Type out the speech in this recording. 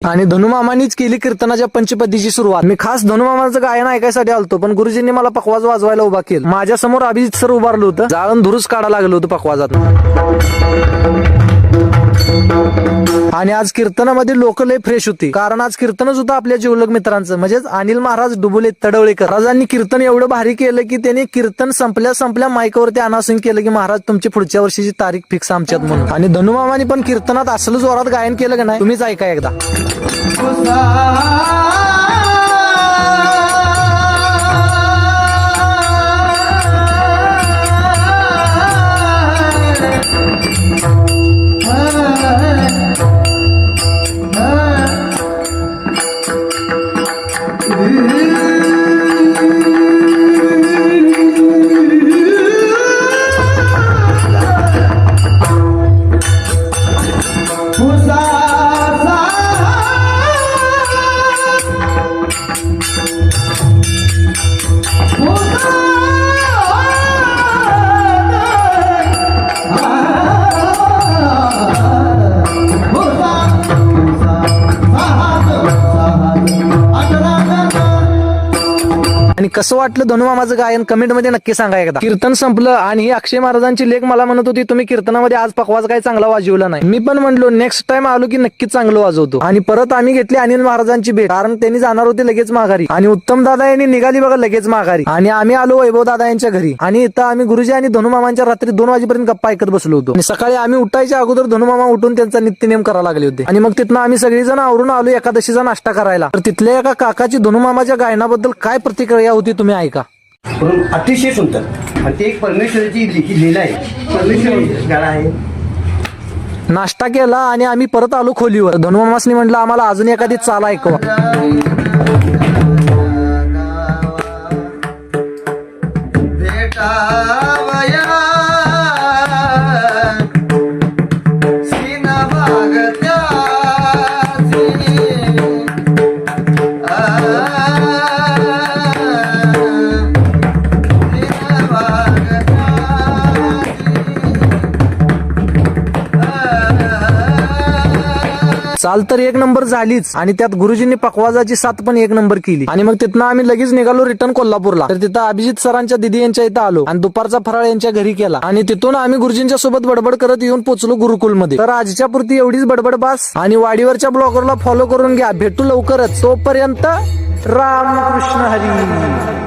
आणि धनुमामानीच केली कीर्तनाच्या पंचपदीची सुरुवात. मी खास धनुमामाचं गायन ऐकायसाठी आलतो, पण गुरुजींनी मला पखवाज वाजवायला उभा केलं. माझ्या समोर अभिजित सर उभारलं होतं. जाळून धुरूच काढा लागलं होतं पखवाजात. आणि आज कीर्तनामध्ये लोक लय फ्रेश होती, कारण आज कीर्तनच होतं आपल्या जिवलग मित्रांचं, म्हणजेच अनिल महाराज डुबुले तडवळेकर महाराजांनी कीर्तन एवढं भारी केलं की त्यांनी कीर्तन संपल्या माईकवरती अनाउन्सिंग केलं की महाराज तुमची पुढच्या वर्षीची तारीख फिक्स आमच्यात म्हणून. आणि धनुमामानी पण कीर्तनात असलं जोरात गायन केलं का नाही, तुम्हीच ऐका एकदा. आणि कसं वाटलं धनुमामाचं गायन कमेंट मध्ये नक्की सांगा एकदा. कीर्तन संपलं आणि ही अक्षय महाराजांची लेख मला म्हणत होती तुम्ही कीर्तनामध्ये आज पखवाज काही चांगला वाजवला नाही. मी पण म्हणलो नेक्स्ट टाइम आलो की नक्कीच चांगलं वाजवतो. आणि परत आम्ही घेतली अनिल महाराजांची भेट, कारण त्यांनी जाणार होते लगेच माघारी. आणि उत्तम दादा यांनी निघाली बघा लगेच माघारी. आणि आम्ही आलो वैभव दादा यांच्या घरी. आणि इथं आम्ही गुरुजी आणि धनुमामांच्या रात्री 2 वाजेपर्यंत गप्पा ऐकत बसलो होतो. आणि सकाळी आम्ही उठायच्या अगोदर धनुमामा उठून त्यांचा नित्यनेम करायला लागले होते. आणि मग तिथनं आम्ही सगळेजण आवरून आलो एकादशीचा नाश्ता करायला. तर तिथल्या एका काकाची धनुमामाच्या गायनाबद्दल काय प्रतिक्रिया होती तुम्ही ऐका. अतिशय सुंदर. आणि ते एक परमेश्वराची लीला आहे, परमेश्वर गाणं आहे. नाश्ता केला आणि आम्ही परत आलो खोलीवर. धनुमामासनी म्हटलं आम्हाला अजून एखादी चाल ऐकवा. चाल तर एक नंबर झालीच, आणि त्यात गुरुजींनी पखवाजाची साथ पण एक नंबर केली. आणि मग तिथनं आम्ही लगेच निघालो रिटर्न कोल्हापूरला. तर तिथं अभिजित सरांच्या दिदी यांच्या इथं आलो आणि दुपारचा फराळ यांच्या घरी केला. आणि तिथून आम्ही गुरुजींच्या सोबत बडबड करत येऊन पोहोचलो गुरुकुलमध्ये. तर आजच्या पुरती एवढीच बडबड बास. आणि वाडीवरच्या ब्लॉगरला फॉलो करून घ्या. भेटू लवकरच. तोपर्यंत राम कृष्ण हरी.